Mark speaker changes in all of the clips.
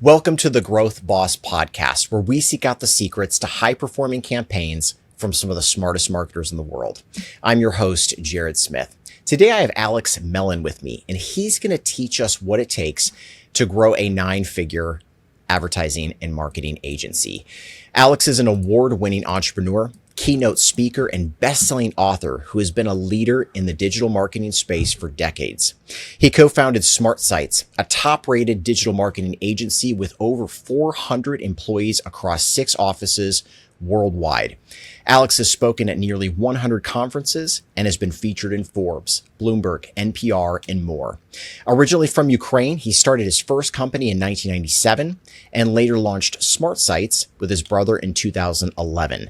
Speaker 1: Welcome to the Growth Boss Podcast, where we seek out the secrets to high-performing campaigns from some of the smartest marketers in the world. I'm your host, Jared Smith. Today, I have Alex Melen with me, and he's going to teach us what it takes to grow a 9-figure advertising and marketing agency. Alex is an award-winning entrepreneur, keynote speaker, and best-selling author who has been a leader in the digital marketing space for decades. He co-founded SmartSites, a top-rated digital marketing agency with over 400 employees across 6 offices worldwide. Alex has spoken at nearly 100 conferences and has been featured in Forbes, Bloomberg, NPR, and more. Originally from Ukraine, he started his first company in 1997 and later launched SmartSites with his brother in 2011.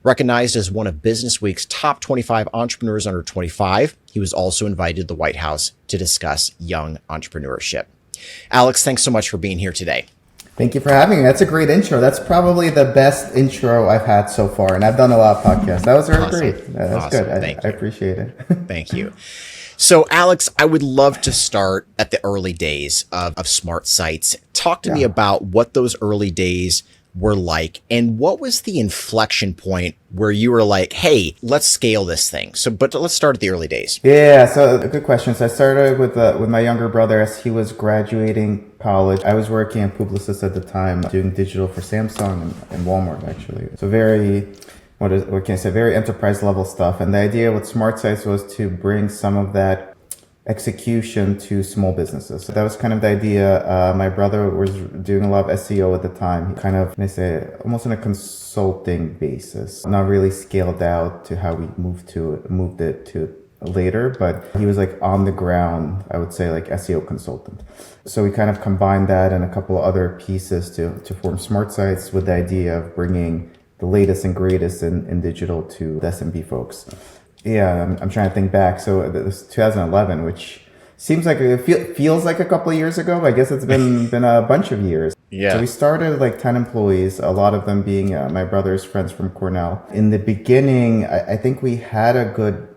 Speaker 1: Recognized as one of Business Week's top 25 entrepreneurs under 25, he was also invited to the White House to discuss young entrepreneurship. Alex, thanks so much for being here today.
Speaker 2: Thank you for having me. That's a great intro. That's probably the best intro I've had so far, and I've done a lot of podcasts. That was very great. That's good. I appreciate it.
Speaker 1: Thank you. So, Alex, I would love to start at the early days of SmartSites. Talk to me about what those early days were like, and what was the inflection point where you were like, hey, let's scale this thing? But let's start at the early days.
Speaker 2: Yeah, so a good question. So I started with my younger brother as he was graduating college. I was working at Publicis at the time, doing digital for Samsung and Walmart, actually. So very enterprise level stuff. And the idea with SmartSites was to bring some of that execution to small businesses. So that was kind of the idea. My brother was doing a lot of SEO at the time. He kind of, almost on a consulting basis, not really scaled out to how we moved it to later, but he was like on the ground, I would say, like SEO consultant. So we kind of combined that and a couple of other pieces to form SmartSites with the idea of bringing the latest and greatest in digital to the SMB folks. Yeah, I'm trying to think back. So it was 2011, which seems like it feels like a couple of years ago. I guess it's been a bunch of years.
Speaker 1: Yeah.
Speaker 2: So we started like 10 employees, a lot of them being my brother's friends from Cornell. In the beginning, I think we had a good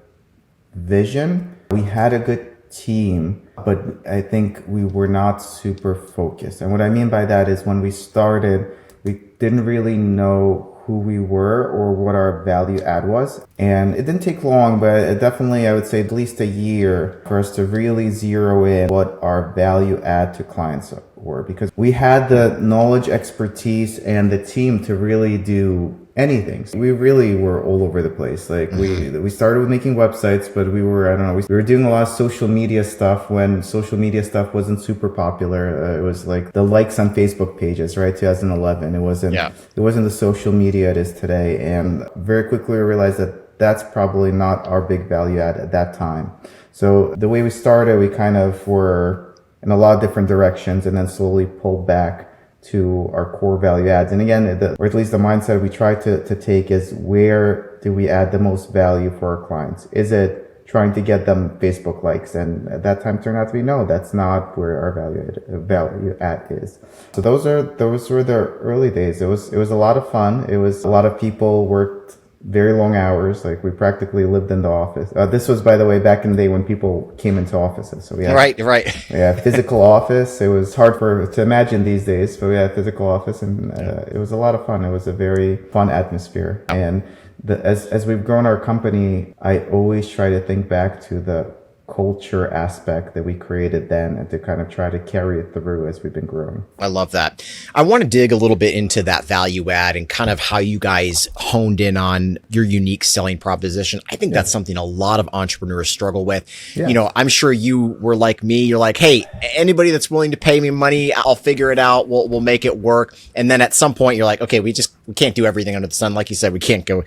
Speaker 2: vision. We had a good team, but I think we were not super focused. And what I mean by that is when we started, we didn't really know who we were or what our value add was. And it didn't take long, but it definitely, I would say at least a year for us to really zero in what our value add to clients were, because we had the knowledge, expertise, and the team to really do anything. So we really were all over the place. Like we started with making websites, but we were doing a lot of social media stuff when social media stuff wasn't super popular. It was like the likes on Facebook pages, right? 2011. It wasn't the social media it is today. And very quickly we realized that that's probably not our big value add at that time. So the way we started, we kind of were in a lot of different directions and then slowly pulled back to our core value adds. And again, or at least the mindset we try to take is, where do we add the most value for our clients? Is it trying to get them Facebook likes? And at that time turned out to be, no, that's not where our value add is. So those were the early days. It was a lot of fun. It was a lot of people worked very long hours. Like we practically lived in the office. This was, by the way, back in the day when people came into offices. So we had physical office. It was hard to imagine these days, but we had a physical office, and it was a lot of fun. It was a very fun atmosphere. And as we've grown our company, I always try to think back to the culture aspect that we created then and to kind of try to carry it through as we've been growing.
Speaker 1: I love that. I want to dig a little bit into that value add and kind of how you guys honed in on your unique selling proposition. I think that's something a lot of entrepreneurs struggle with. Yeah. You know, I'm sure you were like me. You're like, hey, anybody that's willing to pay me money, I'll figure it out. We'll make it work. And then at some point you're like, okay, we can't do everything under the sun. Like you said, we can't go,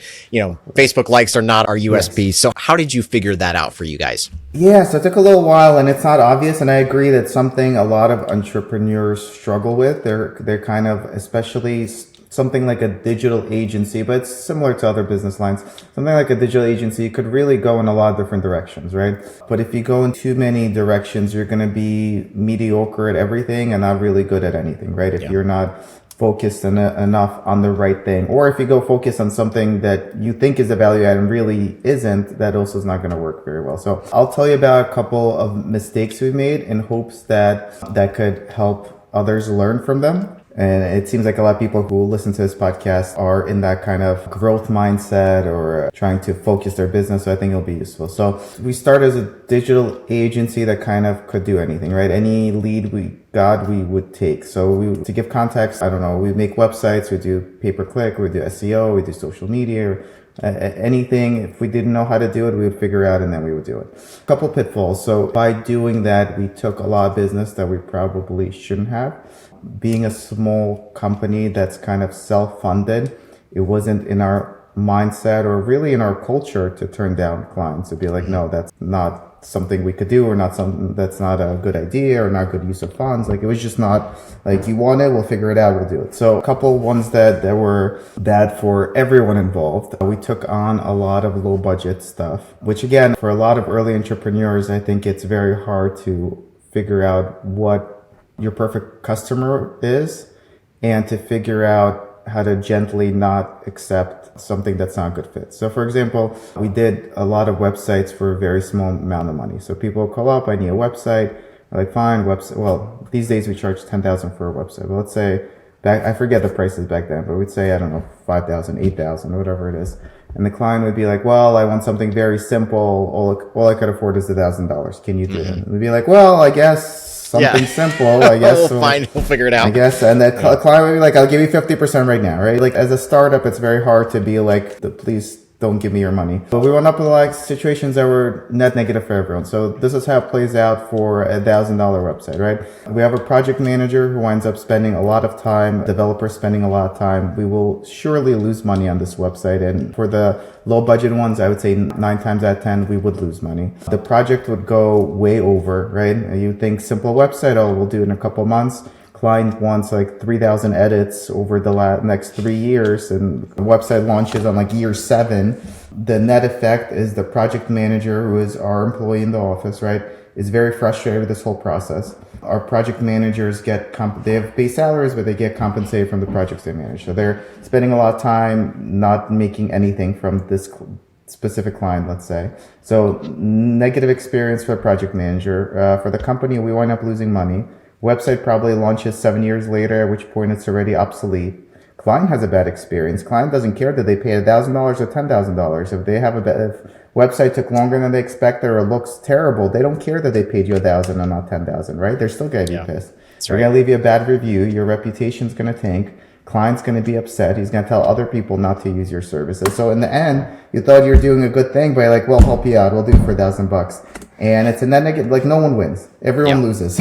Speaker 1: Facebook likes are not our USP. Yes. So how did you figure that out for you guys?
Speaker 2: Yeah, so it took a little while, and it's not obvious. And I agree that's something a lot of entrepreneurs struggle with. They're kind of, especially something like a digital agency, but it's similar to other business lines. Something like a digital agency could really go in a lot of different directions, right? But if you go in too many directions, you're going to be mediocre at everything and not really good at anything, right? If you're not focused enough on the right thing, or if you go focus on something that you think is a value add and really isn't, that also is not going to work very well. So I'll tell you about a couple of mistakes we made in hopes that could help others learn from them. And it seems like a lot of people who listen to this podcast are in that kind of growth mindset or trying to focus their business. So I think it'll be useful. So we started as a digital agency that kind of could do anything, right? Any lead we got, we would take. So to give context, I don't know, we make websites, we do pay-per-click, we do SEO, we do social media, anything. If we didn't know how to do it, we would figure out and then we would do it. A couple pitfalls. So by doing that, we took a lot of business that we probably shouldn't have. Being a small company that's kind of self-funded, it wasn't in our mindset or really in our culture to turn down clients, to be like, no, that's not something we could do, or not something, that's not a good idea or not good use of funds. Like, it was just not like, you want it, we'll figure it out, we'll do it. So a couple ones that were bad for everyone involved. We took on a lot of low budget stuff, which again, for a lot of early entrepreneurs, I think it's very hard to figure out what your perfect customer is and to figure out how to gently not accept something that's not a good fit. So for example, we did a lot of websites for a very small amount of money. So people call up, I need a website. We're like, fine, website. Well, these days we charge $10,000 for a website. But let's say back, I forget the prices back then, but we'd say, I don't know, 5,000, 8,000, whatever it is. And the client would be like, well, I want something very simple. All I could afford is $1,000. Can you do it? And we'd be like, well, I guess something simple, I guess.
Speaker 1: We'll figure it out.
Speaker 2: I guess. And the client would be like, I'll give you 50% right now, right? Like, as a startup, it's very hard to be like, please don't give me your money. But we went up with like situations that were net negative for everyone. So this is how it plays out for $1,000 website, right? We have a project manager who winds up spending a lot of time, developers spending a lot of time. We will surely lose money on this website. And for the low budget ones, I would say 9 times out of 10, we would lose money. The project would go way over, right? You think simple website, oh, we'll do it in a couple months. Client wants like 3,000 edits over the next 3 years, and the website launches on like year 7. The net effect is the project manager, who is our employee in the office, right, is very frustrated with this whole process. Our project managers they have base salaries, but they get compensated from the projects they manage. So they're spending a lot of time not making anything from this specific client, let's say. So negative experience for the project manager. For the company, we wind up losing money. Website probably launches 7 years later, at which point it's already obsolete. Client has a bad experience. Client doesn't care that they paid $1,000 or $10,000. If they have if website took longer than they expected or looks terrible, they don't care that they paid you $1,000 and not $10,000, right? They're still going to be pissed. They're going to leave you a bad review. Your reputation's going to tank. Client's going to be upset. He's going to tell other people not to use your services. So in the end, you thought you were doing a good thing, but you're like, well, help you out. We'll do it for $1,000. And it's a net negative, like no one wins. Everyone loses.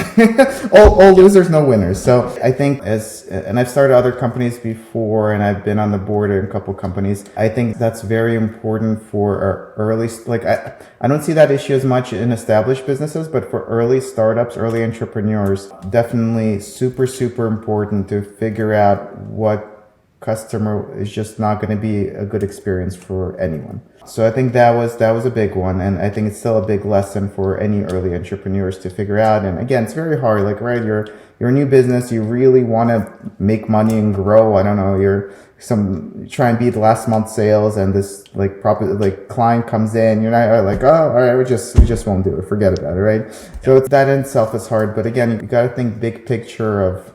Speaker 2: all losers, no winners. So I think and I've started other companies before, and I've been on the board in a couple companies. I think that's very important for our early, like I don't see that issue as much in established businesses, but for early startups, early entrepreneurs, definitely super, super important to figure out what customer is just not going to be a good experience for anyone. So I think that was a big one, and I think it's still a big lesson for any early entrepreneurs to figure out. And again, it's very hard. Like, right, you're a new business, you really want to make money and grow. I don't know, try and beat last month's sales, and this client comes in, you're not like, oh, all right, we just won't do it. Forget about it, right? So that in itself is hard. But again, you got to think big picture of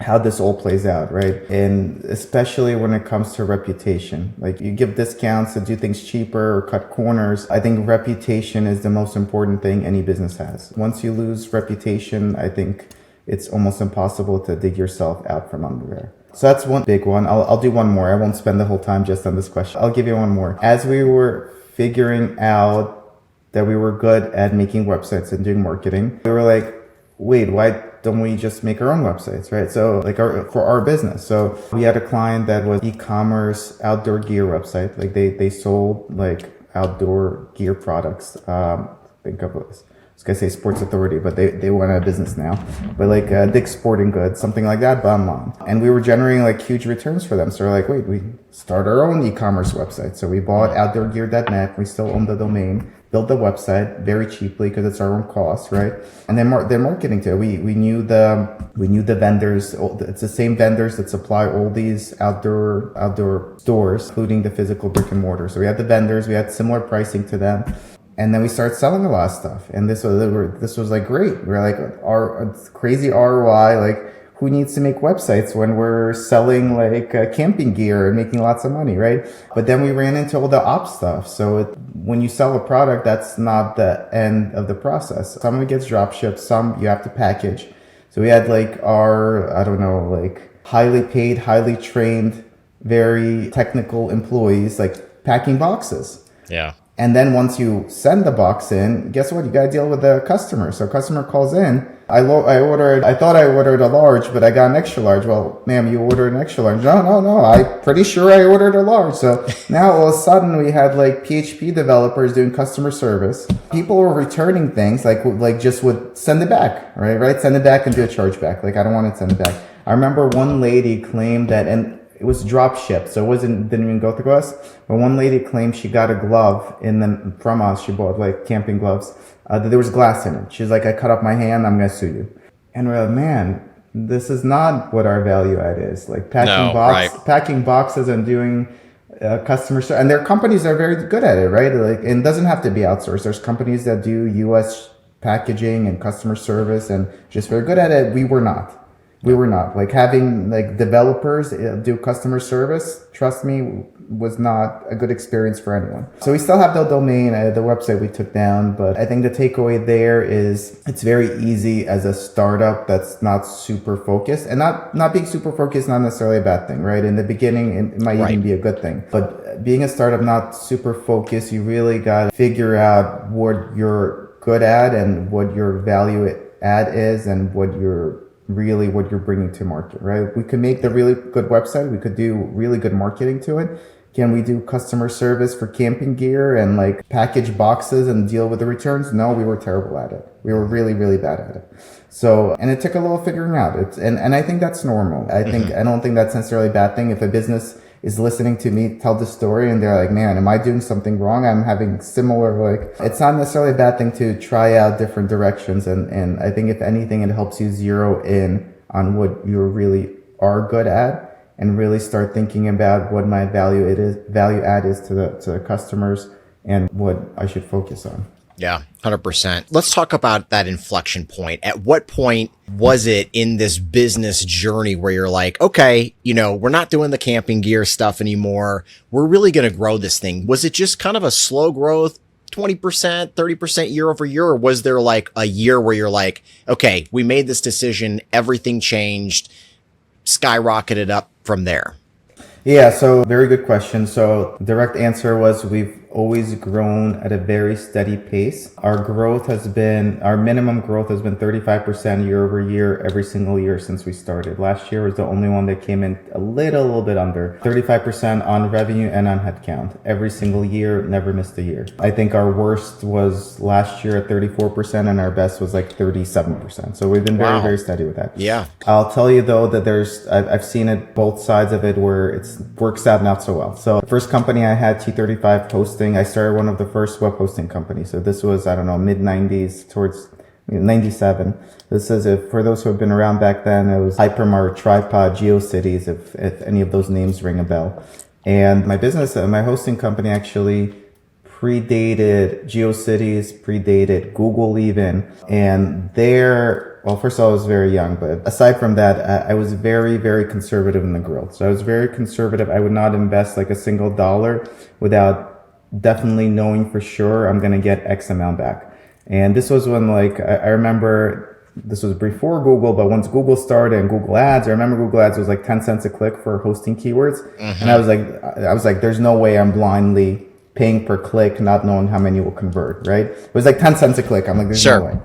Speaker 2: how this all plays out, right? And especially when it comes to reputation, like you give discounts to do things cheaper or cut corners. I think reputation is the most important thing any business has. Once you lose reputation, I think it's almost impossible to dig yourself out from under there. So that's one big one. I'll do one more. I won't spend the whole time just on this question. I'll give you one more. As we were figuring out that we were good at making websites and doing marketing, we were like, wait, why don't we just make our own websites, right? So like for our business. So we had a client that was e-commerce outdoor gear website. Like they sold like outdoor gear products. Think of this. I was gonna say Sports Authority, but they went out of business now. But like Dick's Sporting Goods, something like that, but online. And we were generating like huge returns for them. So we're like, wait, we start our own e-commerce website. So we bought outdoorgear.net. We still own the domain. Built the website very cheaply because it's our own cost, right? And then they're marketing to it. We knew the vendors. It's the same vendors that supply all these outdoor stores, including the physical brick and mortar. So we had the vendors. We had similar pricing to them. And then we started selling a lot of stuff. And this was like great. We're like, our crazy ROI, like who needs to make websites when we're selling like camping gear and making lots of money, right? But then we ran into all the ops stuff. So when you sell a product, that's not the end of the process. Some of it gets drop shipped, some you have to package. So we had like our, I don't know, like highly paid, highly trained, very technical employees like packing boxes.
Speaker 1: Yeah.
Speaker 2: And then once you send the box in, guess what? You got to deal with the customer. So customer calls in. I thought I ordered a large, but I got an extra large. Well, ma'am, you ordered an extra large. No. I'm pretty sure I ordered a large. So now all of a sudden we had like PHP developers doing customer service. People were returning things like just would send it back, right? Send it back and do a chargeback. Like I don't want to send it back. I remember one lady claimed that, and it was drop shipped, so didn't even go through us. But one lady claimed she got a glove from us. She bought like camping gloves. There was glass in it. She's like, I cut up my hand. I'm gonna sue you. And we're like, man, this is not what our value add is. Like packing boxes and doing customer service. And there are companies that are very good at it, right? Like, and it doesn't have to be outsourced. There's companies that do U.S. packaging and customer service and just very good at it. We were not. Like having like developers do customer service, trust me, was not a good experience for anyone. So we still have the domain, the website we took down, but I think the takeaway there is it's very easy as a startup that's not super focused, and not being super focused, not necessarily a bad thing, right? In the beginning, it might even be a good thing, but being a startup not super focused, you really got to figure out what you're good at and what your value add is and what you're bringing to market, right? We could make the really good website. We could do really good marketing to it. Can we do customer service for camping gear and like package boxes and deal with the returns? No, we were terrible at it. We were really, really bad at it. So, and it took a little figuring out. And I think that's normal. I don't think that's necessarily a bad thing. If a business is listening to me tell the story and they're like, man, am I doing something wrong? I'm having similar, it's not necessarily a bad thing to try out different directions. And I think if anything, it helps you zero in on what you really are good at and really start thinking about what my value add is to the customers and what I should focus on.
Speaker 1: Yeah, 100%. Let's talk about that inflection point. At what point was it in this business journey where you're like, okay, we're not doing the camping gear stuff anymore. We're really going to grow this thing. Was it just kind of a slow growth, 20%, 30% year over year? Or was there like a year where you're like, okay, we made this decision, everything changed, skyrocketed up from there?
Speaker 2: Yeah, so very good question. So direct answer was we've always grown at a very steady pace. Our minimum growth has been 35% year over year, every single year since we started. Last year was the only one that came in a little bit under 35% on revenue and on headcount. Every single year, never missed a year. I think our worst was last year at 34% and our best was like 37%. So we've been very, very steady with that.
Speaker 1: Yeah.
Speaker 2: I'll tell you though that I've seen it both sides of it where it works out not so well. So the first company I had, T35 Hosting, I started one of the first web hosting companies. So this was, I don't know, mid 90s towards 97. This is, for those who have been around back then, it was Hypermart, Tripod, GeoCities, if any of those names ring a bell. And my business, my hosting company actually predated GeoCities, predated Google even. And well, first of all, I was very young, but aside from that, I was very, very conservative in the growth. So I was very conservative. I would not invest like a single dollar without definitely knowing for sure I'm going to get X amount back. And this was when I remember this was before Google, but once Google started and Google Ads, I remember Google Ads was like 10 cents a click for hosting keywords. And I was like, there's no way I'm blindly paying per click, not knowing how many will convert, right? It was like 10 cents a click. I'm like, there's no way.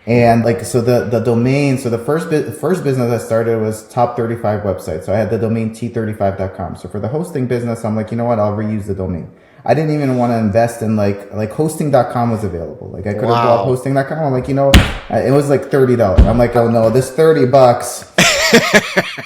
Speaker 2: And so the domain, so the first business I started was top 35 websites. So I had the domain t35.com. So for the hosting business, I'm like, you know what? I'll reuse the domain. I didn't even want to invest in like hosting.com was available. Like I could have bought hosting.com. I'm like, it was like $30. I'm like, oh no, this $30.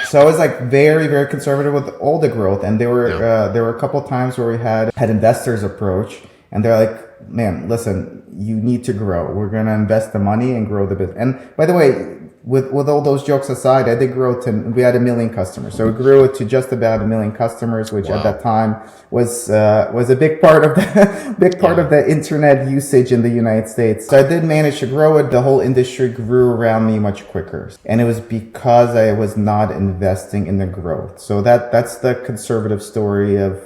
Speaker 2: So I was like very, very conservative with all the growth. And there were a couple of times where we had investors approach and they're like, man, listen, you need to grow. We're going to invest the money and grow the business. And by the way, with all those jokes aside, I did grow we had 1 million customers. So we grew it to just about 1 million customers, which at that time was a big part of the internet usage in the United States. So I did manage to grow it. The whole industry grew around me much quicker. And it was because I was not investing in the growth. So that's the conservative story of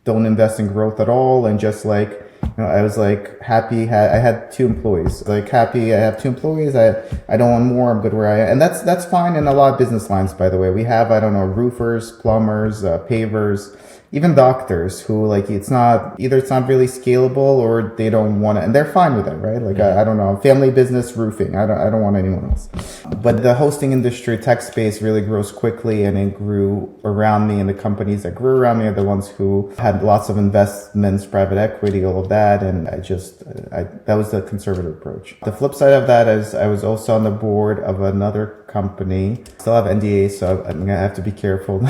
Speaker 2: don't invest in growth at all, and just like, I was like happy. I had 2 employees. Like happy. I have 2 employees. I don't want more. I'm good where I am, and that's fine in a lot of business lines. By the way, we have roofers, plumbers, pavers, even doctors who like it's not really scalable or they don't want it, and they're fine with it, right? Like I don't know, family business roofing. I don't want anyone else. But the hosting industry, tech space really grows quickly, and it grew around me, and the companies that grew around me are the ones who had lots of investments, private equity, all of that, and that was the conservative approach. The flip side of that is I was also on the board of another company. Still have NDAs, so I'm gonna have to be careful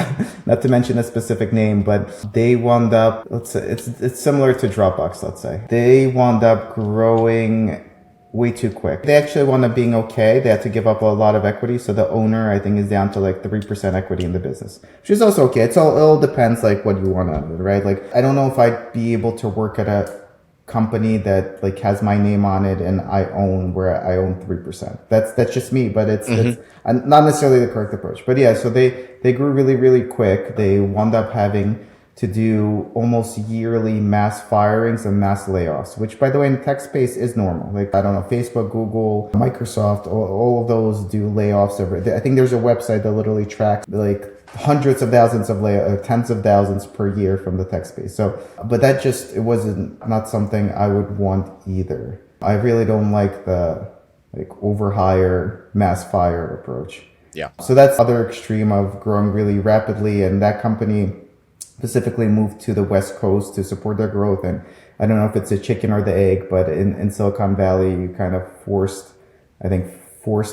Speaker 2: not to mention a specific name, but they wound up, let's say it's similar to Dropbox, let's say. They wound up growing way too quick. They actually wound up being okay. They had to give up a lot of equity, so the owner, I think, is down to like 3% equity in the business, which is also okay. It all depends like what you want out of it, right? Like I don't know if I'd be able to work at a company that like has my name on it and I own 3%. That's just me, but it's not necessarily the correct approach. But yeah, so they grew really, really quick. They wound up having to do almost yearly mass firings and mass layoffs, which by the way in the tech space is normal. Like I don't know, Facebook, Google, Microsoft, all of those do layoffs I think there's a website that literally tracks like hundreds of thousands of tens of thousands per year from the tech space. So, but that it wasn't not something I would want either. I really don't like the overhire, mass fire approach.
Speaker 1: Yeah.
Speaker 2: So that's the other extreme of growing really rapidly, and that company specifically moved to the West Coast to support their growth. And I don't know if it's a chicken or the egg, but in Silicon Valley, you kind of forced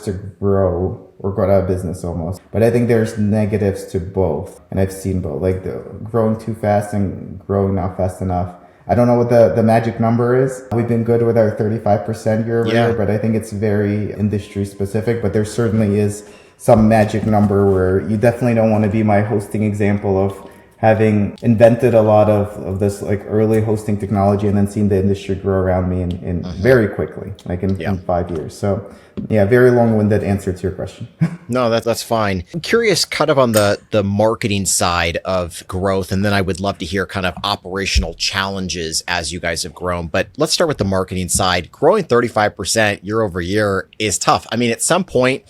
Speaker 2: to grow or go out of business almost. But I think there's negatives to both, and I've seen both, like the growing too fast and growing not fast enough. I don't know what the magic number is. We've been good with our 35% year over year, but I think it's very industry specific. But there certainly is some magic number where you definitely don't want to be my hosting example of having invented a lot of this like early hosting technology and then seeing the industry grow around me in very quickly, like in 5 years. So yeah, very long-winded answer to your question.
Speaker 1: No, that's fine. I'm curious kind of on the marketing side of growth, and then I would love to hear kind of operational challenges as you guys have grown. But let's start with the marketing side. Growing 35% year over year is tough. I mean, at some point,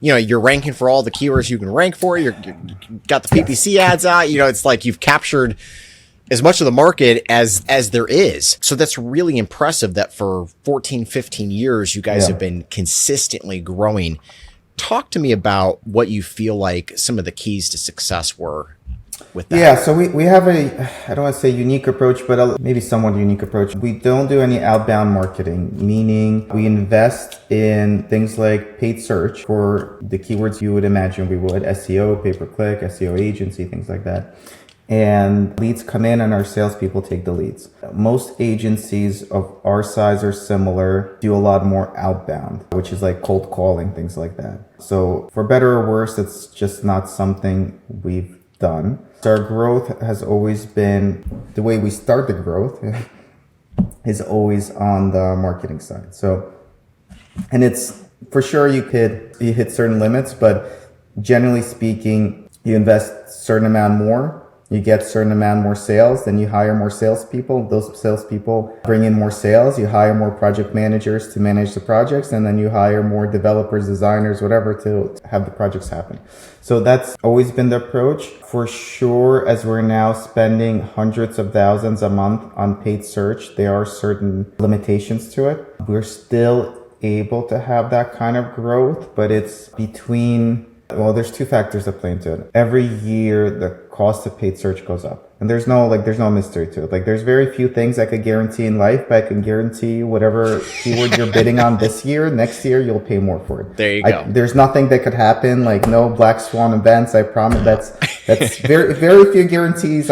Speaker 1: you're ranking for all the keywords you can rank for. You got the PPC ads out. It's like you've captured as much of the market as there is. So that's really impressive that for 14, 15 years, you guys have been consistently growing. Talk to me about what you feel like some of the keys to success were with that.
Speaker 2: Yeah, so we have I don't want to say unique approach, but maybe somewhat unique approach. We don't do any outbound marketing, meaning we invest in things like paid search for the keywords you would imagine we would, SEO, pay-per-click, SEO agency, things like that. And leads come in and our salespeople take the leads. Most agencies of our size or similar do a lot more outbound, which is like cold calling, things like that. So for better or worse, it's just not something we've done. So our growth has always been, the way we start the growth is always on the marketing side. So, and it's for sure you hit certain limits, but generally speaking, you invest certain amount more, you get certain amount more sales, then you hire more salespeople. Those salespeople bring in more sales. You hire more project managers to manage the projects, and then you hire more developers, designers, whatever, to have the projects happen. So that's always been the approach. For sure, as we're now spending hundreds of thousands a month on paid search, there are certain limitations to it. We're still able to have that kind of growth, but it's between, well, there's 2 factors that play into it. Every year, the cost of paid search goes up. And there's no mystery to it. Like there's very few things I could guarantee in life, but I can guarantee whatever keyword you're bidding on this year, next year, you'll pay more for it.
Speaker 1: There you go.
Speaker 2: There's nothing that could happen, like no black swan events. I promise. That's very few guarantees.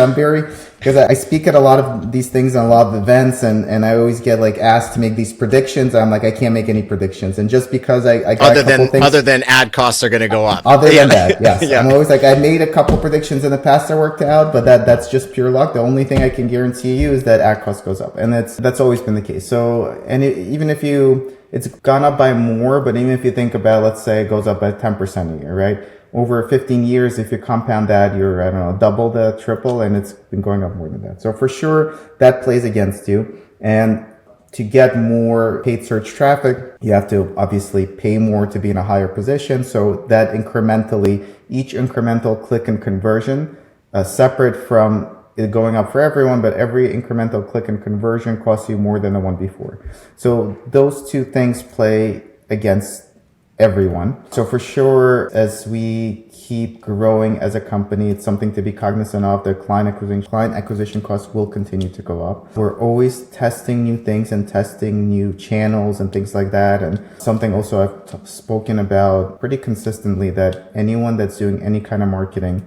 Speaker 2: Because I speak at a lot of these things and a lot of events, and I always get like asked to make these predictions. I'm like, I can't make any predictions. And just because I got
Speaker 1: other than ad costs are going to go up.
Speaker 2: Other than that, yes. Yeah. I'm always like, I made a couple predictions in the past that worked out, but that's just pure luck. The only thing I can guarantee you is that ad cost goes up, and that's always been the case. So, and even if it's gone up by more, but even if you think about, let's say it goes up by 10% a year, right? Over 15 years, if you compound that, you're, I don't know, double the triple, and it's been going up more than that. So for sure, that plays against you. And to get more paid search traffic, you have to obviously pay more to be in a higher position. So that each incremental click and conversion, separate from it going up for everyone, but every incremental click and conversion costs you more than the one before. So those two things play against everyone. So for sure, as we keep growing as a company, it's something to be cognizant of. The client acquisition costs will continue to go up. We're always testing new things and testing new channels and things like that. And something also I've spoken about pretty consistently, that anyone that's doing any kind of marketing,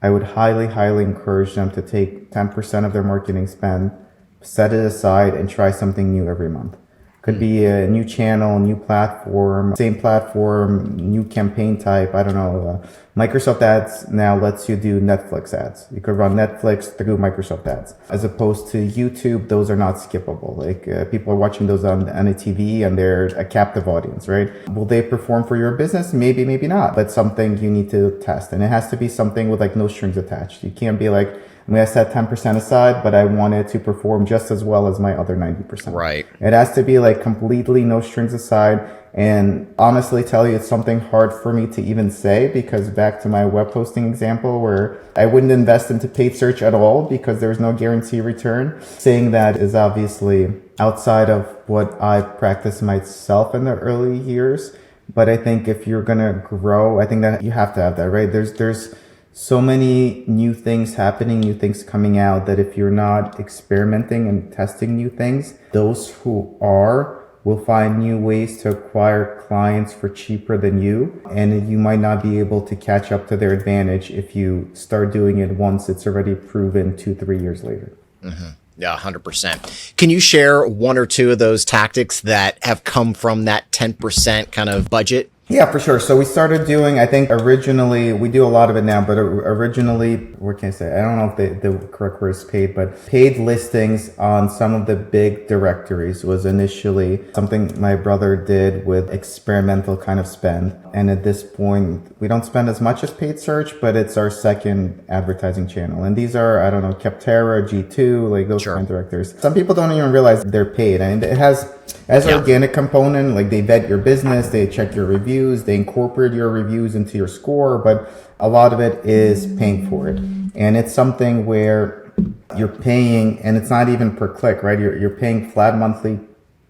Speaker 2: I would highly, highly encourage them to take 10% of their marketing spend, set it aside, and try something new every month. Could be a new channel, new platform, same platform, new campaign type. I don't know. Microsoft Ads now lets you do Netflix ads. You could run Netflix through Microsoft Ads. As opposed to YouTube, those are not skippable. Like people are watching those on a TV, and they're a captive audience, right? Will they perform for your business? Maybe, maybe not. But something you need to test. And it has to be something with like no strings attached. You can't be like, I'm going to set 10% aside, but I want it to perform just as well as my other 90%.
Speaker 1: Right.
Speaker 2: It has to be like completely no strings aside. And honestly tell you, it's something hard for me to even say, because back to my web hosting example where I wouldn't invest into paid search at all because there's no guarantee return. Saying that is obviously outside of what I practiced myself in the early years. But I think if you're going to grow, I think that you have to have that, right? There's so many new things happening, new things coming out, that if you're not experimenting and testing new things, those who are will find new ways to acquire clients for cheaper than you. And you might not be able to catch up to their advantage if you start doing it once it's already proven 2-3 years later.
Speaker 1: Mm-hmm. Yeah, 100%. Can you share one or two of those tactics that have come from that 10% kind of budget?
Speaker 2: Yeah, for sure. So we started doing, I think originally, we do a lot of it now, but originally, what can I say? I don't know if the correct word is paid, but paid listings on some of the big directories was initially something my brother did with experimental kind of spend. And at this point, we don't spend as much as paid search, but it's our second advertising channel. And these are, I don't know, Capterra, G2, like those kind of directories. Some people don't even realize they're paid. And it has as an organic component, like they vet your business, they check your reviews, they incorporate your reviews into your score, but a lot of it is paying for it. And it's something where you're paying, and it's not even per click, right? You're paying flat monthly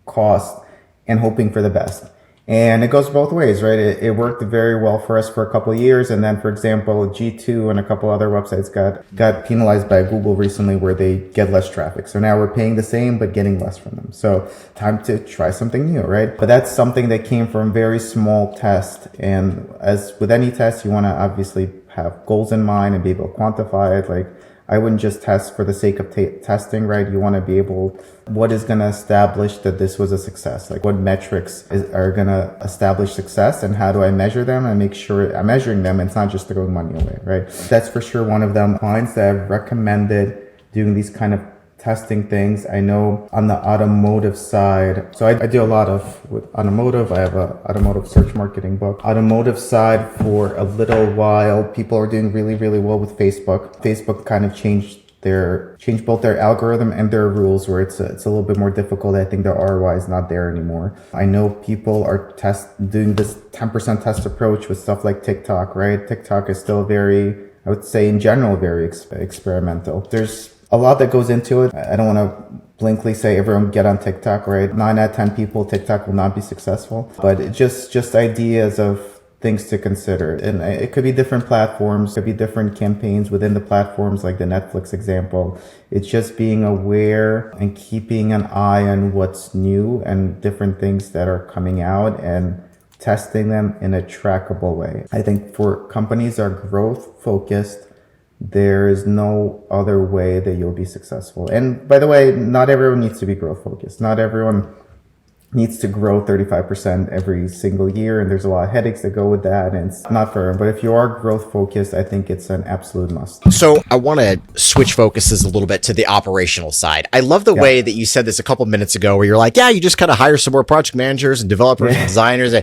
Speaker 2: cost and hoping for the best. And it goes both ways, right? It worked very well for us for a couple of years. And then, for example, G2 and a couple other websites got penalized by Google recently where they get less traffic. So now we're paying the same, but getting less from them. So time to try something new, right? But that's something that came from very small test. And as with any test, you want to obviously have goals in mind and be able to quantify it. Like, I wouldn't just test for the sake of testing, right? You want to be able, what is going to establish that this was a success? Like what metrics are going to establish success, and how do I measure them and make sure I'm measuring them and it's not just throwing money away, right? That's for sure one of them. Clients that have recommended doing these kind of testing things. I know on the automotive side, so I do a lot with automotive. I have a automotive search marketing book. Automotive side, for a little while, people are doing really, really well with Facebook. Facebook kind of changed both their algorithm and their rules, where it's a little bit more difficult. I think the ROI is not there anymore. I know people are doing this 10% test approach with stuff like TikTok, right? TikTok is still very, I would say in general, very experimental. There's a lot that goes into it. I don't want to blankly say everyone get on TikTok, right? 9 out of 10 people, TikTok will not be successful. But just ideas of things to consider. And it could be different platforms, could be different campaigns within the platforms, like the Netflix example. It's just being aware and keeping an eye on what's new and different things that are coming out and testing them in a trackable way. I think for companies that are growth focused, there is no other way that you'll be successful. And by the way, not everyone needs to be growth focused. Not everyone needs to grow 35% every single year. And there's a lot of headaches that go with that. And it's not for everyone. But if you are growth focused, I think it's an absolute must.
Speaker 1: So I want to switch focuses a little bit to the operational side. I love the way that you said this a couple minutes ago, where you're like, yeah, you just kind of hire some more project managers and developers and designers.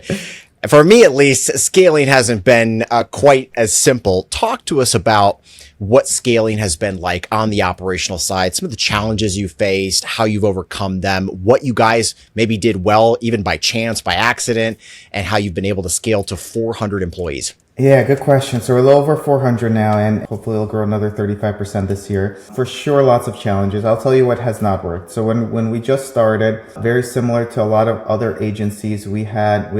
Speaker 1: For me, at least, scaling hasn't been quite as simple. Talk to us about what scaling has been like on the operational side, some of the challenges you faced, how you've overcome them, what you guys maybe did well, even by chance, by accident, and how you've been able to scale to 400 employees.
Speaker 2: Yeah, good question. So we're a little over 400 now, and hopefully it'll grow another 35% this year. For sure, lots of challenges. I'll tell you what has not worked. So when we just started, very similar to a lot of other agencies, we had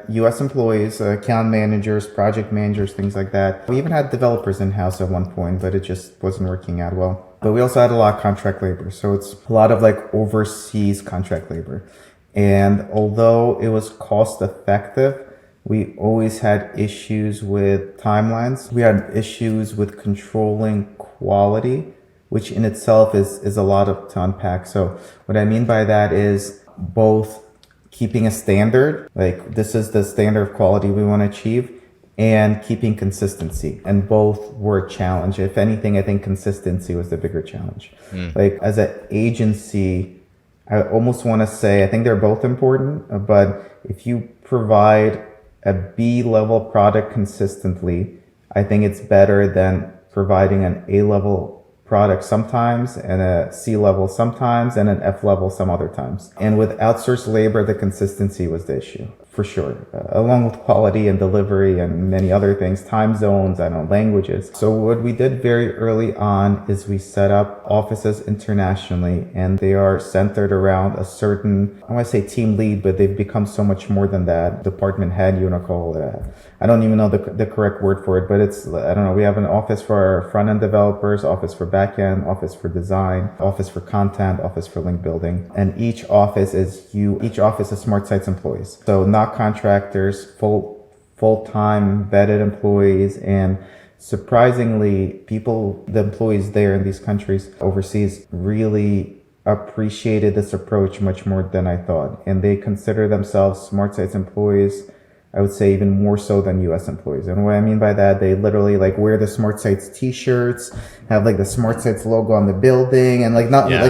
Speaker 2: US employees, account managers, project managers, things like that. We even had developers in-house at one point, but it just wasn't working out well. But we also had a lot of contract labor. So it's a lot of like overseas contract labor. And although it was cost effective, we always had issues with timelines. We had issues with controlling quality, which in itself is a lot to unpack. So what I mean by that is both keeping a standard, like this is the standard of quality we want to achieve, and keeping consistency. And both were a challenge. If anything, I think consistency was the bigger challenge. Like as an agency, I almost want to say, I think they're both important, but if you provide a B-level product consistently, I think it's better than providing an A-level product sometimes and a C-level sometimes and an F-level some other times. And with outsourced labor, the consistency was the issue, for sure, along with quality and delivery and many other things, time zones, languages. So what we did very early on is we set up offices internationally, and they are centered around a certain, I want to say team lead, but they've become so much more than that. Department head, you want to call it. I don't even know the correct word for it, but it's, I don't know, we have an office for our front-end developers, office for back-end, office for design, office for content, office for link building. And each office is SmartSites employees. So not contractors, full-time vetted employees, and surprisingly, the employees there in these countries overseas really appreciated this approach much more than I thought. And they consider themselves SmartSites employees, I would say even more so than US employees. And what I mean by that, they literally like wear the SmartSites t-shirts, have like the SmartSites logo on the building, and like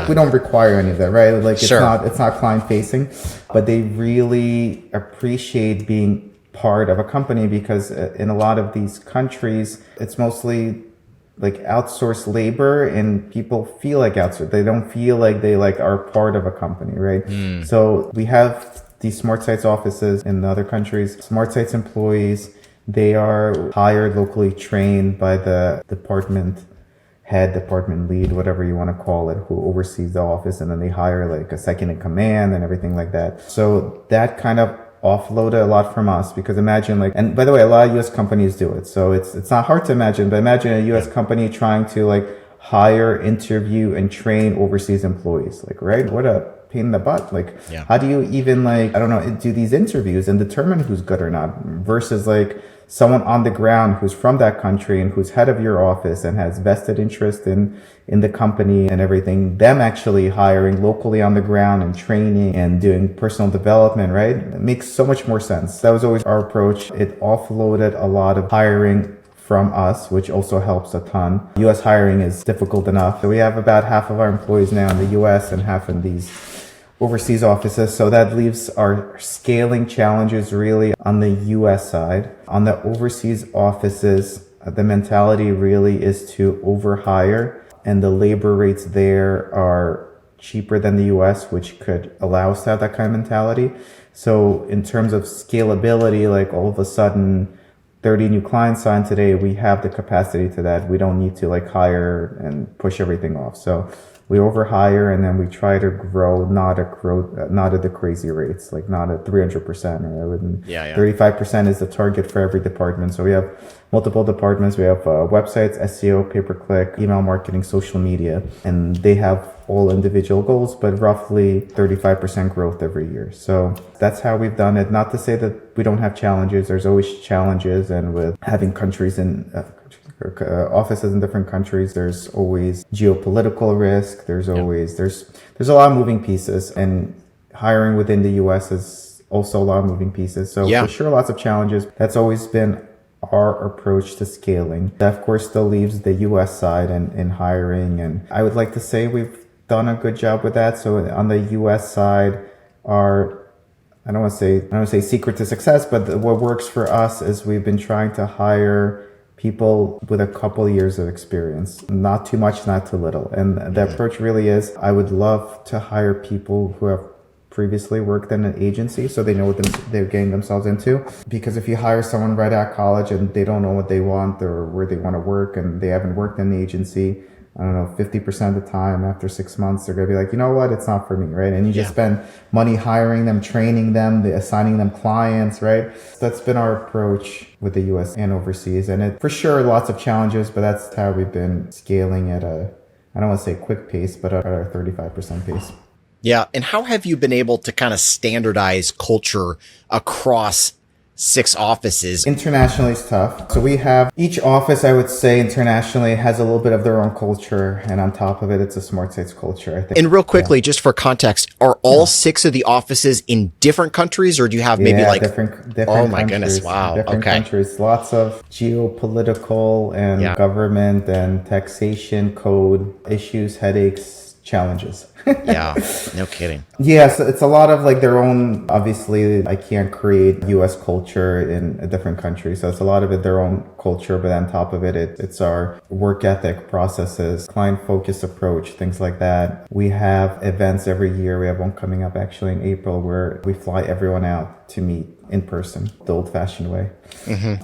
Speaker 2: we don't require any of that, right? Like it's not client facing, but they really appreciate being part of a company because in a lot of these countries, it's mostly like outsourced labor, and people feel like outsourced. They don't feel like they like are part of a company, right? So we have these SmartSites offices in other countries. SmartSites employees, they are hired locally, trained by the department head, department lead, whatever you want to call it, who oversees the office, and then they hire like a second in command and everything like that. So that kind of offloaded a lot from us, because imagine and by the way, a lot of US companies do it. So it's not hard to imagine, but imagine a US company trying to hire, interview, and train overseas employees. Right? What a pain in the butt. How do you even do these interviews and determine who's good or not, versus someone on the ground who's from that country and who's head of your office and has vested interest in the company and everything, them actually hiring locally on the ground and training and doing personal development, right? It makes so much more sense. That was always our approach. It offloaded a lot of hiring from us, which also helps a ton. US hiring is difficult enough. So we have about half of our employees now in the US and half in these overseas offices. So that leaves our scaling challenges really on the US side. On the overseas offices, the mentality really is to overhire, and the labor rates there are cheaper than the US, which could allow us to have that kind of mentality. So in terms of scalability, all of a sudden 30 new clients signed today, we have the capacity to that. We don't need to hire and push everything off. So we overhire and then we try to grow, not at the crazy rates, like not at 300%. Or 35% is the target for every department. So we have multiple departments. We have websites, SEO, pay-per-click, email marketing, social media, and they have all individual goals, but roughly 35% growth every year. So that's how we've done it. Not to say that we don't have challenges. There's always challenges, and with having countries in offices in different countries, there's always geopolitical risk. There's always there's a lot of moving pieces, and hiring within the US is also a lot of moving pieces. So for sure, lots of challenges. That's always been our approach to scaling. That of course still leaves the US side in hiring, and I would like to say we've done a good job with that. So on the US side, I don't want to say secret to success, but what works for us is we've been trying to hire people with a couple years of experience, not too much, not too little. And the approach really is, I would love to hire people who have previously worked in an agency, so they know what they're getting themselves into. Because if you hire someone right out of college and they don't know what they want or where they want to work, and they haven't worked in the agency, I don't know, 50% of the time, after 6 months, they're going to be like, you know what, it's not for me, right? And you just spend money hiring them, training them, assigning them clients, right? So that's been our approach with the US and overseas. And it, for sure, lots of challenges, but that's how we've been scaling at I don't want to say quick pace, but at our 35% pace.
Speaker 1: Yeah. And how have you been able to kind of standardize culture across 6 offices?
Speaker 2: Internationally is tough. So we have each office, I would say internationally, has a little bit of their own culture. And on top of it, it's a SmartSites culture, I think.
Speaker 1: And real quickly, just for context, are all 6 of the offices in different countries, or do you have maybe
Speaker 2: different
Speaker 1: oh my
Speaker 2: countries,
Speaker 1: goodness, wow.
Speaker 2: Different countries, lots of geopolitical and government and taxation code issues, headaches, challenges.
Speaker 1: Yeah, no kidding.
Speaker 2: Yeah, so it's a lot of like their own, obviously I can't create US culture in a different country. So it's a lot of it their own culture, but on top of it, it's our work ethic, processes, client focused approach, things like that. We have events every year. We have one coming up actually in April where we fly everyone out to meet in person, the old fashioned way,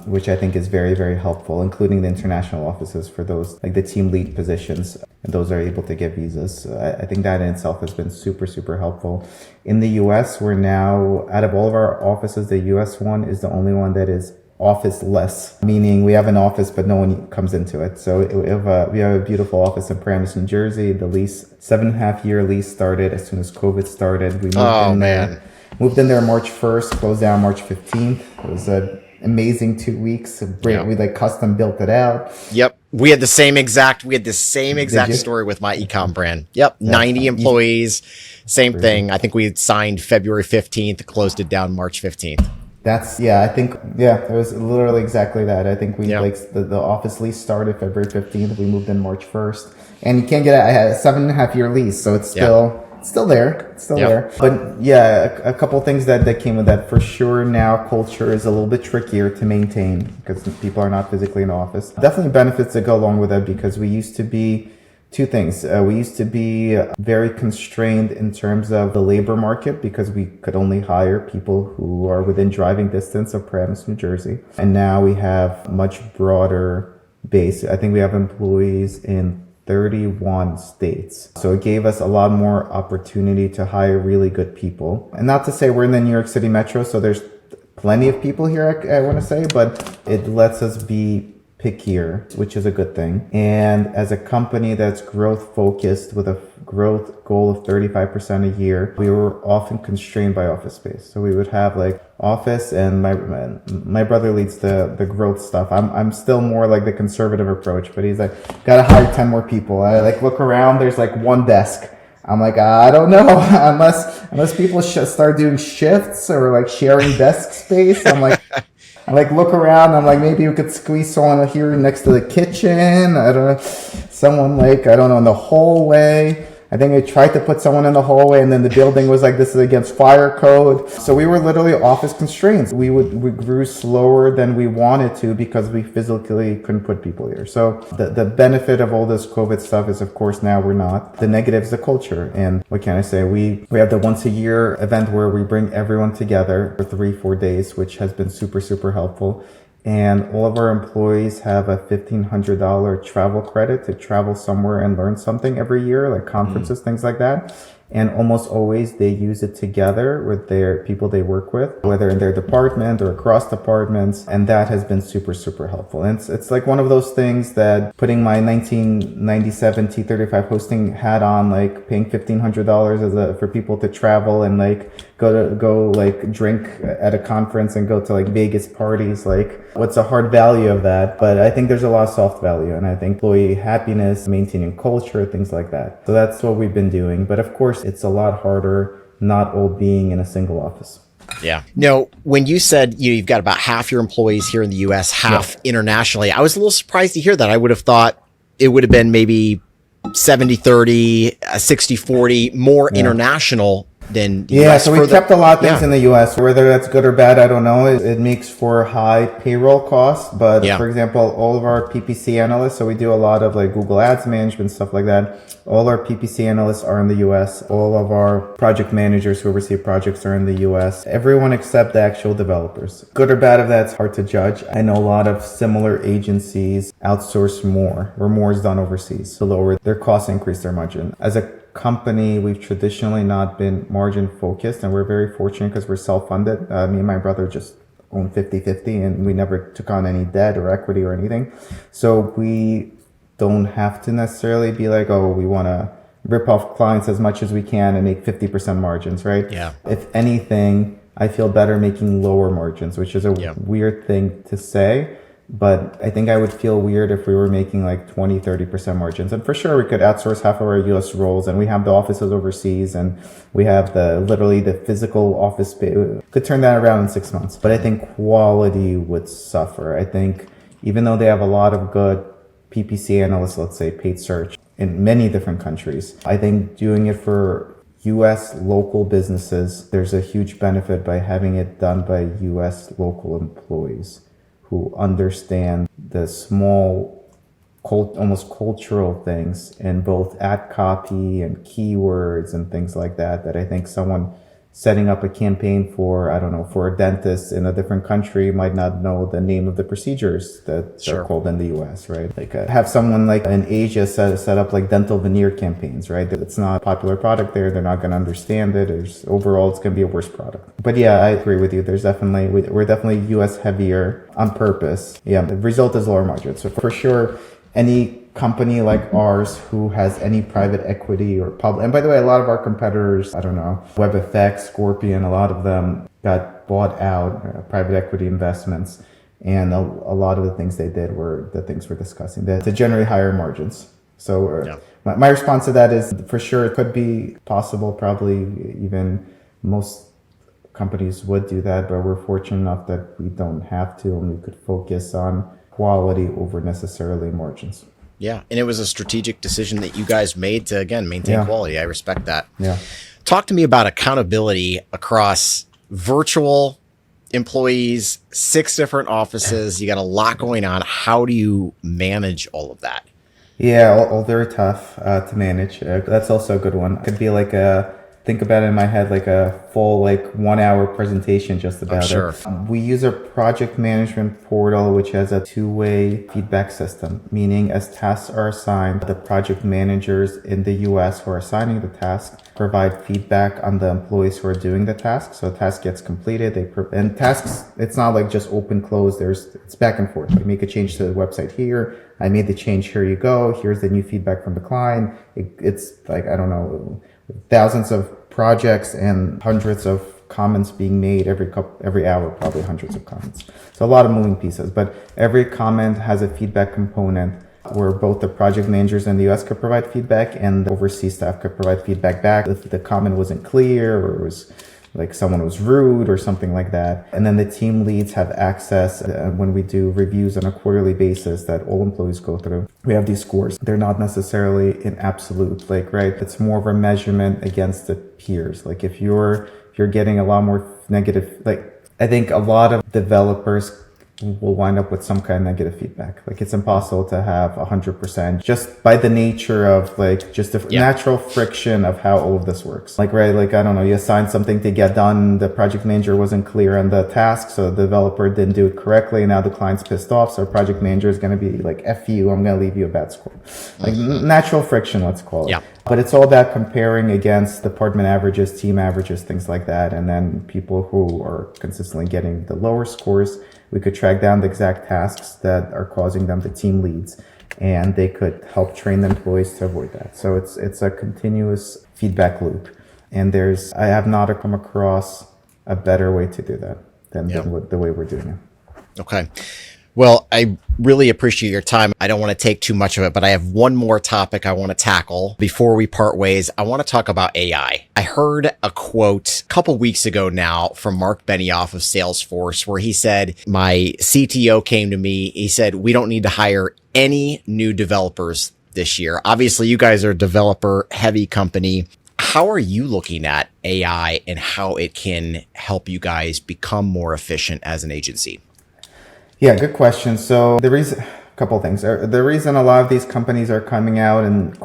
Speaker 2: which I think is very, very helpful, including the international offices for those, like the team lead positions. And those are able to get visas. I think that in itself has been super, super helpful. In the US, we're now, out of all of our offices, the US one is the only one that is office-less, meaning we have an office, but no one comes into it. So we have a beautiful office in Paramus, New Jersey. The lease, 7.5-year lease started as soon as COVID started. We moved moved in there March 1st, closed down March 15th. It was an amazing 2 weeks. We like custom built it out.
Speaker 1: Yep. We had the same exact story with my ecom brand. Yep. 90 employees, same thing. I think we had signed February 15th, closed it down March 15th.
Speaker 2: It was literally exactly that. I think we like the office lease started February 15th. We moved in March 1st, and you can't get it. I had a 7.5-year lease, so it's still there. It's still there. But yeah, a couple things that came with that. For sure, now culture is a little bit trickier to maintain because people are not physically in office. Definitely benefits that go along with it, because we used to be two things. We used to be very constrained in terms of the labor market because we could only hire people who are within driving distance of Paramus, New Jersey. And now we have much broader base. I think we have employees in 31 states. So it gave us a lot more opportunity to hire really good people. And not to say we're in the New York City metro, so there's plenty of people here, I want to say, but it lets us be pickier, which is a good thing. And as a company that's growth focused with a growth goal of 35% a year, we were often constrained by office space. So we would have like office, and my brother leads the growth stuff. I'm still more like the conservative approach, but he's like, gotta hire 10 more people. I like look around, there's like one desk. I'm like, I don't know, unless people start doing shifts or like sharing desk space. I like look around. I'm like, maybe we could squeeze someone here next to the kitchen. I don't know, someone like, I don't know, in the hallway. I think I tried to put someone in the hallway, and then the building was like, this is against fire code. So we were literally office constraints. We grew slower than we wanted to because we physically couldn't put people here. So the benefit of all this COVID stuff is, of course, now we're not. The negative is the culture. And what can I say? We have the once a year event where we bring everyone together for 3-4 days, which has been super, super helpful. And all of our employees have a $1,500 travel credit to travel somewhere and learn something every year, like conferences, things like that. And almost always they use it together with their people they work with, whether in their department or across departments. And that has been super, super helpful. And it's like one of those things that putting my 1997 T35 hosting hat on, like paying $1,500 for people to travel and like go like drink at a conference and go to like Vegas parties. Like, what's a hard value of that? But I think there's a lot of soft value, and I think employee happiness, maintaining culture, things like that. So that's what we've been doing. But of course, it's a lot harder not all being in a single office.
Speaker 1: Yeah. No, when you said you've got about half your employees here in the US, half internationally, I was a little surprised to hear that. I would have thought it would have been maybe 70-30, 60-40, more international than the US.
Speaker 2: So we kept a lot of things in the US. Whether that's good or bad, I don't know. It makes for high payroll costs. But for example, all of our PPC analysts, so we do a lot of like Google Ads management, stuff like that. All our PPC analysts are in the US. All of our project managers who oversee projects are in the US. Everyone except the actual developers. Good or bad of that, it's hard to judge. I know a lot of similar agencies outsource more, or more is done overseas to lower their costs, increase their margin. As a company, we've traditionally not been margin focused, and we're very fortunate because we're self-funded. Me and my brother just own 50-50, and we never took on any debt or equity or anything. So we don't have to necessarily be like, oh, we want to rip off clients as much as we can and make 50% margins, right?
Speaker 1: Yeah.
Speaker 2: If anything, I feel better making lower margins, which is a weird thing to say. But I think I would feel weird if we were making like 20-30% margins. And for sure, we could outsource half of our US roles, and we have the offices overseas, and we have literally the physical office space. Could turn that around in 6 months. But I think quality would suffer. I think even though they have a lot of good PPC analysts, let's say paid search in many different countries, I think doing it for US local businesses, there's a huge benefit by having it done by US local employees who understand the small, almost cultural things in both ad copy and keywords and things like that, that I think someone setting up a campaign for, I don't know, for a dentist in a different country might not know the name of the procedures that are called in the US, right? Like have someone like in Asia set up like dental veneer campaigns, right? It's not a popular product there. They're not going to understand it. Overall, it's going to be a worse product. But yeah, I agree with you. We're definitely US heavier on purpose. Yeah, the result is lower margins. So for sure, any company like ours who has any private equity or public, and by the way, a lot of our competitors, I don't know, WebFX, Scorpion, a lot of them got bought out, private equity investments. And a lot of the things they did were the things we're discussing, to generate higher margins. So my response to that is for sure it could be possible, probably even most companies would do that, but we're fortunate enough that we don't have to, and we could focus on quality over necessarily margins.
Speaker 1: Yeah. And it was a strategic decision that you guys made to, again, maintain quality. I respect that.
Speaker 2: Yeah.
Speaker 1: Talk to me about accountability across virtual employees, 6 different offices. You got a lot going on. How do you manage all of that?
Speaker 2: Yeah, all very tough to manage. That's also a good one. It could be like think about it in my head like a full 1 hour presentation just about it. We use a project management portal which has a 2-way feedback system, meaning as tasks are assigned, the project managers in the US who are assigning the task provide feedback on the employees who are doing the task. So a task gets completed, and tasks, it's not like just open, close, it's back and forth. We make a change to the website here, I made the change, here you go, here's the new feedback from the client. It's like, I don't know, thousands of projects and hundreds of comments being made every hour, probably hundreds of comments. So a lot of moving pieces, but every comment has a feedback component where both the project managers in the US could provide feedback and the overseas staff could provide feedback back if the comment wasn't clear or it was like someone was rude or something like that. And then the team leads have access when we do reviews on a quarterly basis that all employees go through. We have these scores. They're not necessarily in absolute, right? It's more of a measurement against the peers. Like if you're getting a lot more negative, I think a lot of developers we'll wind up with some kind of negative feedback. Like it's impossible to have 100% just by the nature of like just the natural friction of how all of this works. Like, right, like, I don't know, you assign something to get done, the project manager wasn't clear on the task, so the developer didn't do it correctly, and now the client's pissed off, so project manager is going to be like, F you, I'm going to leave you a bad score. Like natural friction, let's call it.
Speaker 1: Yeah.
Speaker 2: But it's all about comparing against department averages, team averages, things like that. And then people who are consistently getting the lower scores, we could track down the exact tasks that are causing them the team leads, and they could help train the employees to avoid that. So it's a continuous feedback loop. And I have not come across a better way to do that than the way we're doing it.
Speaker 1: Okay. Well, I really appreciate your time. I don't want to take too much of it, but I have one more topic I want to tackle before we part ways. I want to talk about AI. I heard a quote a couple weeks ago now from Mark Benioff of Salesforce, where he said, my CTO came to me. He said, we don't need to hire any new developers this year. Obviously, you guys are a developer heavy company. How are you looking at AI and how it can help you guys become more efficient as an agency?
Speaker 2: Yeah, good question. So a couple of things. The reason a lot of these companies are coming out and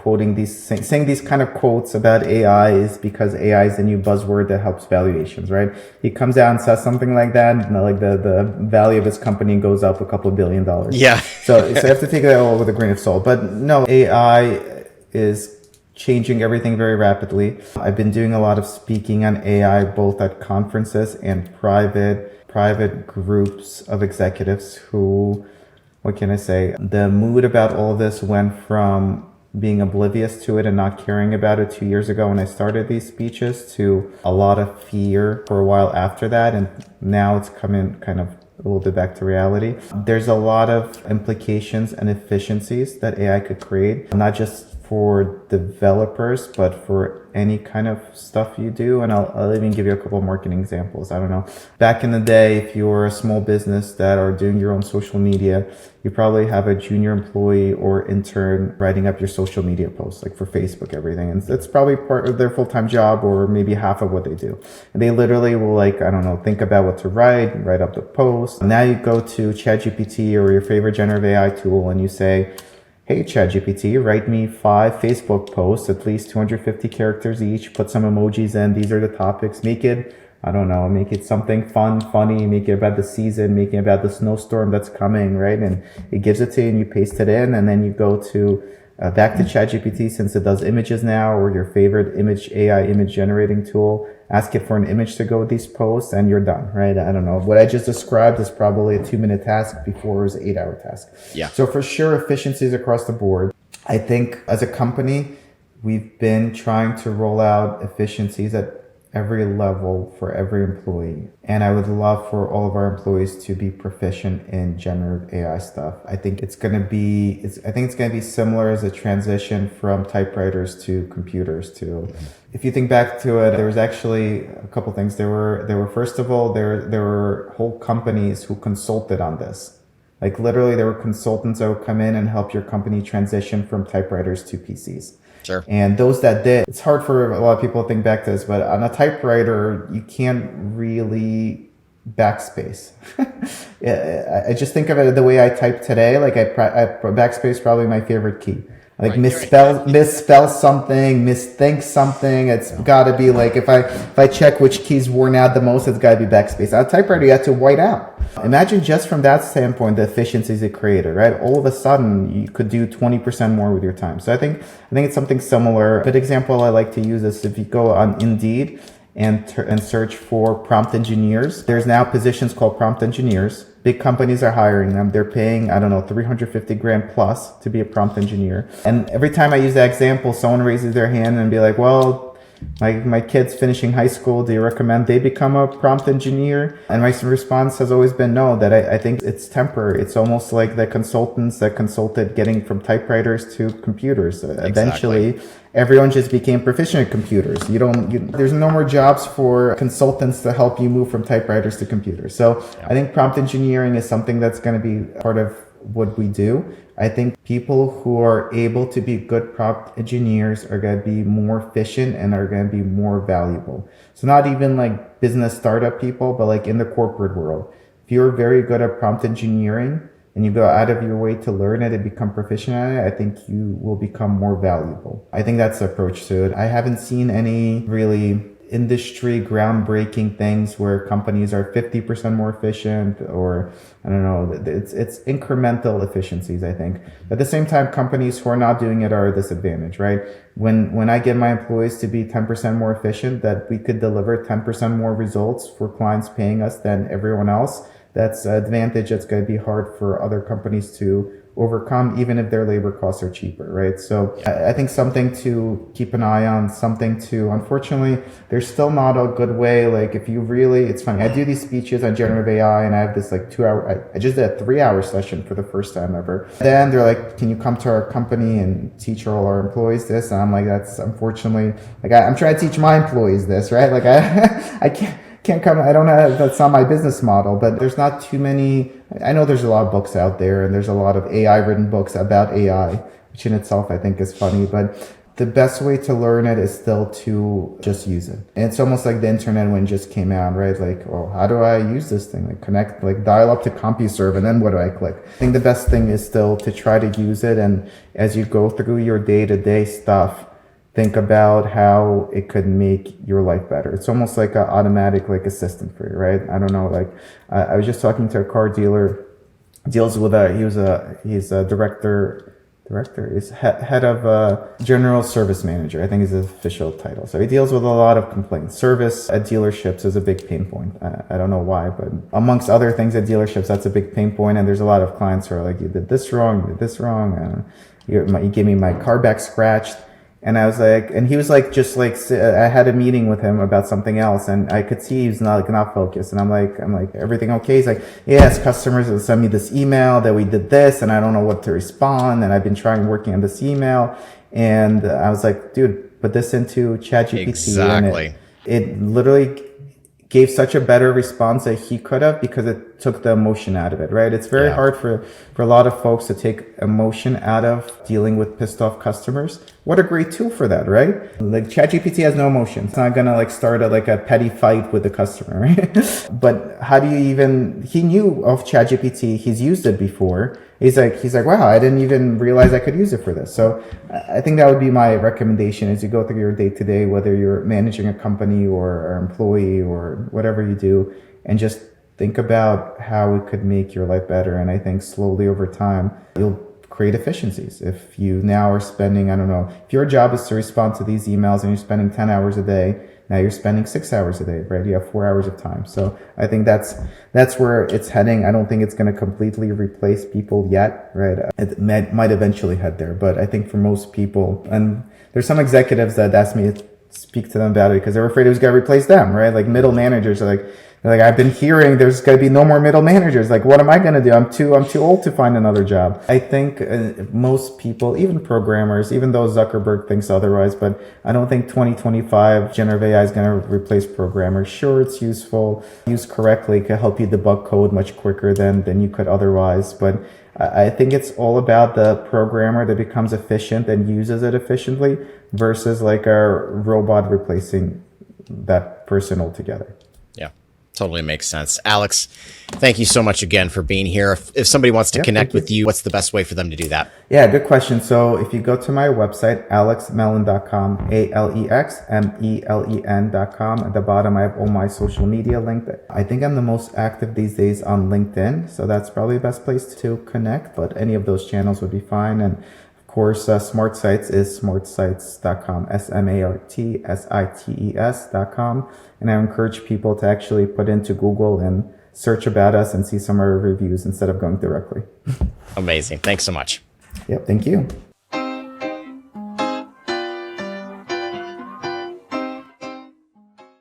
Speaker 2: saying these kind of quotes about AI is because AI is the new buzzword that helps valuations, right? He comes out and says something like that, and like the value of his company goes up a couple of $1 billion.
Speaker 1: Yeah.
Speaker 2: So you have to take that all with a grain of salt. But no, AI is changing everything very rapidly. I've been doing a lot of speaking on AI, both at conferences and private groups of executives who, what can I say? The mood about all of this went from being oblivious to it and not caring about it 2 years ago when I started these speeches to a lot of fear for a while after that. And now it's coming kind of a little bit back to reality. There's a lot of implications and efficiencies that AI could create, not just for developers, but for any kind of stuff you do. And I'll even give you a couple of marketing examples. I don't know. Back in the day, if you were a small business that are doing your own social media, you probably have a junior employee or intern writing up your social media posts, like for Facebook, everything. And it's probably part of their full-time job or maybe half of what they do. And they literally will, like, I don't know, think about what to write up the post. Now you go to ChatGPT or your favorite generative AI tool and you say, hey, ChatGPT, write me 5 Facebook posts, at least 250 characters each, put some emojis in, these are the topics, make it something fun, funny, make it about the season, make it about the snowstorm that's coming, right? And it gives it to you and you paste it in, and then you go to back to ChatGPT, since it does images now, or your favorite AI image generating tool, ask it for an image to go with these posts, and you're done, right? I don't know. What I just described is probably a 2-minute task before it was an 8-hour task.
Speaker 1: Yeah.
Speaker 2: So for sure, efficiencies across the board. I think as a company, we've been trying to roll out efficiencies at every level for every employee. And I would love for all of our employees to be proficient in generative AI stuff. I think it's going to be similar as a transition from typewriters to computers to, if you think back to it, there was actually a couple things. There were first of all, there were whole companies who consulted on this. Like literally there were consultants that would come in and help your company transition from typewriters to PCs.
Speaker 1: Sure.
Speaker 2: And those that did, it's hard for a lot of people to think back to this, but on a typewriter, you can't really backspace. I just think of it the way I type today. Like backspace is probably my favorite key. Like misspell something, misthink something. It's got to be like, if I check which key's worn out the most, it's got to be backspace. On a typewriter, you have to white out. Imagine just from that standpoint, the efficiencies it created, right? All of a sudden, you could do 20% more with your time. So I think it's something similar. A good example I like to use is if you go on Indeed and search for prompt engineers. There's now positions called prompt engineers. Big companies are hiring them. They're paying, I don't know, 350 grand plus to be a prompt engineer. And every time I use that example, someone raises their hand and be like, well, my kid's finishing high school. Do you recommend they become a prompt engineer? And my response has always been no, that I think it's temporary. It's almost like the consultants that consulted getting from typewriters to computers. Eventually, everyone just became proficient at computers. There's no more jobs for consultants to help you move from typewriters to computers. So I think prompt engineering is something that's going to be part of what we do. I think people who are able to be good prompt engineers are going to be more efficient and are going to be more valuable. So not even like business startup people, but like in the corporate world. If you're very good at prompt engineering and you go out of your way to learn it and become proficient at it, I think you will become more valuable. I think that's the approach to it. I haven't seen any really industry groundbreaking things where companies are 50% more efficient, or I don't know, it's incremental efficiencies. I think at the same time, companies who are not doing it are at a disadvantage, right? When I get my employees to be 10% more efficient, that we could deliver 10% more results for clients paying us than everyone else, that's an advantage that's going to be hard for other companies to overcome, even if their labor costs are cheaper, right? So I think something to keep an eye on, something to, unfortunately, there's still not a good way. Like if you really, it's funny, I do these speeches on generative AI and I have this like 2 hour, I just did a 3 hour session for the first time ever. Then they're like, can you come to our company and teach all our employees this? And I'm like, that's unfortunately, like I'm trying to teach my employees this, right? Like I can't come, I don't know, that's not my business model, but there's not too many. I know there's a lot of books out there and there's a lot of AI written books about AI, which in itself I think is funny, but the best way to learn it is still to just use it. And it's almost like the internet when it just came out, right? Like, oh, how do I use this thing? Like connect, like dial up to CompuServe and then what do I click? I think the best thing is still to try to use it. And as you go through your day-to-day stuff, think about how it could make your life better. It's almost like an automatic like assistant for you, right? I don't know. Like I was just talking to a car dealer, deals with he's a director is head of general service manager. I think is his official title. So he deals with a lot of complaints. Service at dealerships is a big pain point. I don't know why, but amongst other things at dealerships, that's a big pain point. And there's a lot of clients who are like, you did this wrong, you did this wrong. You gave me my car back scratched. And I was like, and he was like, just like, I had a meeting with him about something else and I could see he was not focused. And I'm like, everything okay? He's like, yes, customers will send me this email that we did this and I don't know what to respond. And I've been working on this email. And I was like, dude, put this into ChatGPT.
Speaker 1: Exactly.
Speaker 2: And it literally gave such a better response that he could have because it took the emotion out of it, right? It's very hard for a lot of folks to take emotion out of dealing with pissed off customers. What a great tool for that, right? Like ChatGPT has no emotion. It's not gonna like start a petty fight with the customer, right? But how do you even, he knew of ChatGPT, he's used it before. He's like, wow, I didn't even realize I could use it for this. So I think that would be my recommendation as you go through your day to day, whether you're managing a company or an employee or whatever you do, and just think about how it could make your life better. And I think slowly over time, you'll create efficiencies. If you now are spending, I don't know, if your job is to respond to these emails and you're spending 10 hours a day, now you're spending 6 hours a day, right? You have 4 hours of time. So I think that's where it's heading. I don't think it's going to completely replace people yet, right? It might eventually head there, but I think for most people, and there's some executives that asked me to speak to them about it because they're afraid it was going to replace them, right? Like middle managers are like, I've been hearing there's going to be no more middle managers. Like, what am I going to do? I'm too old to find another job. I think most people, even programmers, even though Zuckerberg thinks otherwise, but I don't think 2025 generative AI is going to replace programmers. Sure, it's useful. Used correctly, it can help you debug code much quicker than you could otherwise. But I think it's all about the programmer that becomes efficient and uses it efficiently versus like a robot replacing that person altogether.
Speaker 1: Yeah. Totally makes sense. Alex, thank you so much again for being here. If somebody wants to connect with you, what's the best way for them to do that?
Speaker 2: Yeah, good question. So if you go to my website, alexmelen.com, ALEXMELEN.com, at the bottom, I have all my social media linked. I think I'm the most active these days on LinkedIn. So that's probably the best place to connect, but any of those channels would be fine. And of course, SmartSites is smartsites.com, SmartSites.com. And I encourage people to actually put into Google and search about us and see some of our reviews instead of going directly.
Speaker 1: Amazing. Thanks so much.
Speaker 2: Yep. Thank you.